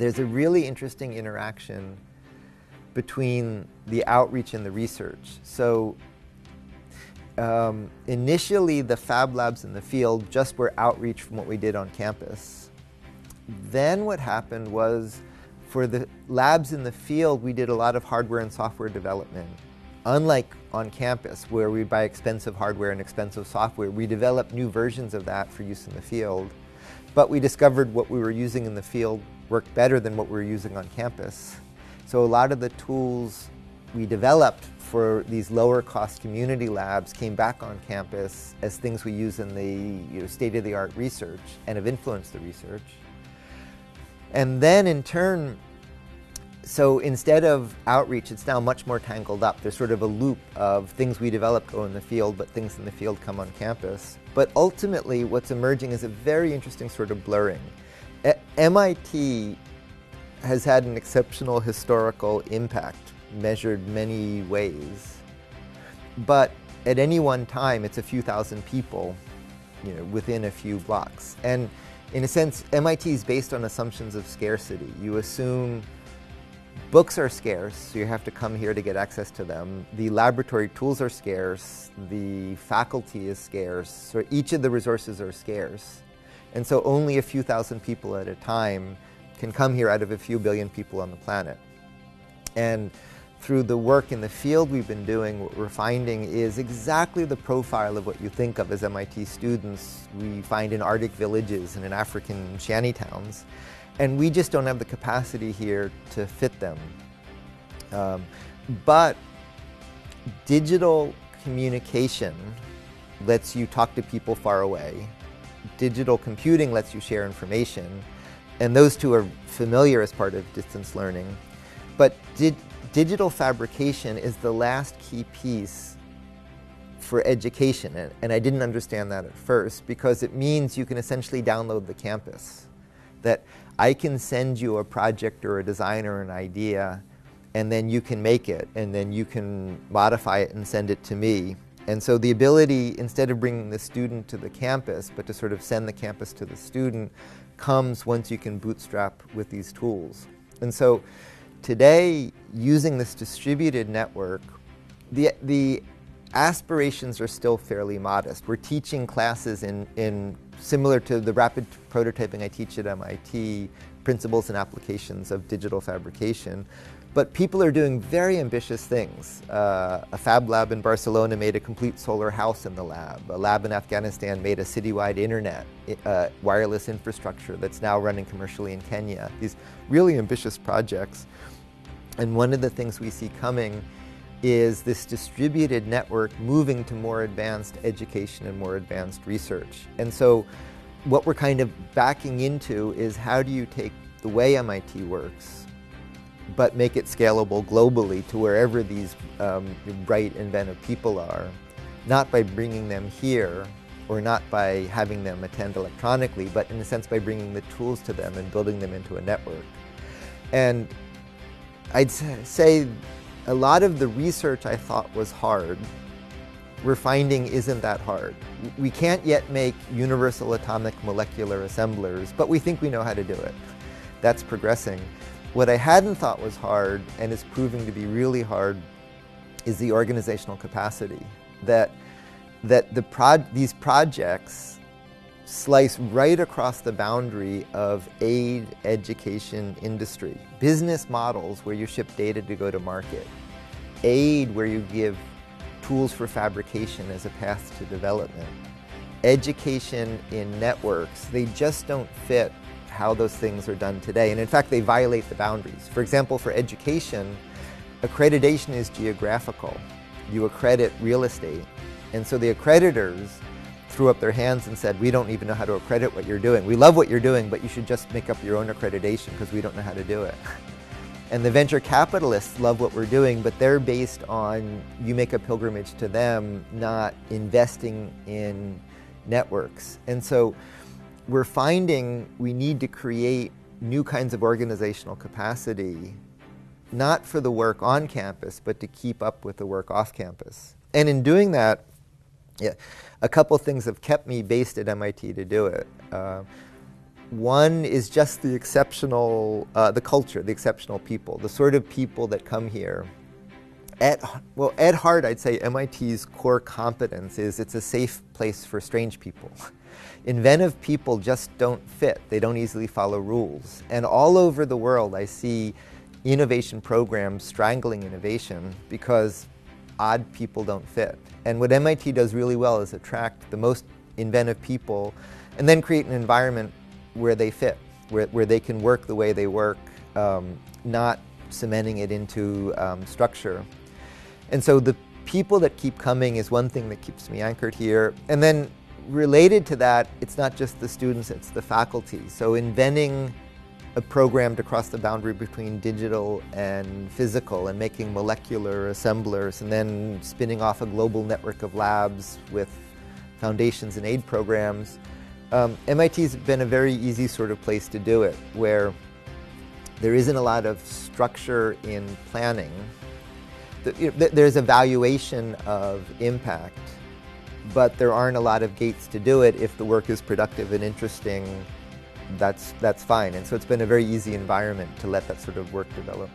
there's a really interesting interaction between the outreach and the research. So initially, the Fab Labs in the field just were outreach from what we did on campus. Then what happened was, for the labs in the field, we did a lot of hardware and software development. Unlike on campus, where we buy expensive hardware and expensive software, we developed new versions of that for use in the field. But we discovered what we were using in the field worked better than what we were using on campus. So a lot of the tools we developed for these lower cost community labs came back on campus as things we use in the state-of-the-art research and have influenced the research. And then in turn, so instead of outreach, it's now much more tangled up. There's sort of a loop of things we develop go in the field, but things in the field come on campus. But ultimately, what's emerging is a very interesting sort of blurring. MIT has had an exceptional historical impact, measured many ways. But at any one time, it's a few thousand people, within a few blocks. And in a sense, MIT is based on assumptions of scarcity. You assume books are scarce, so you have to come here to get access to them. The laboratory tools are scarce. The faculty is scarce. So each of the resources are scarce. And so only a few thousand people at a time can come here out of a few billion people on the planet. And through the work in the field we've been doing, what we're finding is exactly the profile of what you think of as MIT students we find in Arctic villages and in African shantytowns. And we just don't have the capacity here to fit them. But digital communication lets you talk to people far away. Digital computing lets you share information. And those two are familiar as part of distance learning. But digital fabrication is the last key piece for education. And I didn't understand that at first, because it means you can essentially download the campus. That I can send you a project or a design or an idea, and then you can make it, and then you can modify it and send it to me. And so the ability, instead of bringing the student to the campus, but to sort of send the campus to the student, comes once you can bootstrap with these tools. And so today, using this distributed network, the aspirations are still fairly modest. We're teaching classes in similar to the rapid prototyping I teach at MIT, principles and applications of digital fabrication. But people are doing very ambitious things. A Fab Lab in Barcelona made a complete solar house in the lab. A lab in Afghanistan made a citywide internet, wireless infrastructure that's now running commercially in Kenya. These really ambitious projects. And one of the things we see coming is this distributed network moving to more advanced education and more advanced research. And so what we're kind of backing into is, how do you take the way MIT works, but make it scalable globally to wherever these bright, inventive people are, not by bringing them here, or not by having them attend electronically, but in a sense by bringing the tools to them and building them into a network. And I'd say a lot of the research I thought was hard, we're finding isn't that hard. We can't yet make universal atomic molecular assemblers, but we think we know how to do it. That's progressing. What I hadn't thought was hard, and is proving to be really hard, is the organizational capacity. These projects slice right across the boundary of aid, education, industry. Business models where you ship data to go to market. Aid where you give tools for fabrication as a path to development. Education in networks, they just don't fit how those things are done today. And in fact, they violate the boundaries. For example, for education, accreditation is geographical. You accredit real estate. And so the accreditors threw up their hands and said, we don't even know how to accredit what you're doing. We love what you're doing, but you should just make up your own accreditation because we don't know how to do it. And the venture capitalists love what we're doing, but they're based on you make a pilgrimage to them, not investing in networks. And so we're finding we need to create new kinds of organizational capacity, not for the work on campus, but to keep up with the work off campus. And in doing that, a couple things have kept me based at MIT to do it. One is just the exceptional, the culture, the exceptional people, the sort of people that come here. At heart, I'd say MIT's core competence is it's a safe place for strange people. Inventive people just don't fit. They don't easily follow rules. And all over the world, I see innovation programs strangling innovation because odd people don't fit. And what MIT does really well is attract the most inventive people and then create an environment where they fit, where they can work the way they work, not cementing it into structure. And so the people that keep coming is one thing that keeps me anchored here. And then related to that, it's not just the students, it's the faculty. So inventing a program to cross the boundary between digital and physical and making molecular assemblers and then spinning off a global network of labs with foundations and aid programs. MIT's been a very easy sort of place to do it, where there isn't a lot of structure in planning. There's evaluation of impact, but there aren't a lot of gates to do it. If the work is productive and interesting, that's fine. And so it's been a very easy environment to let that sort of work develop.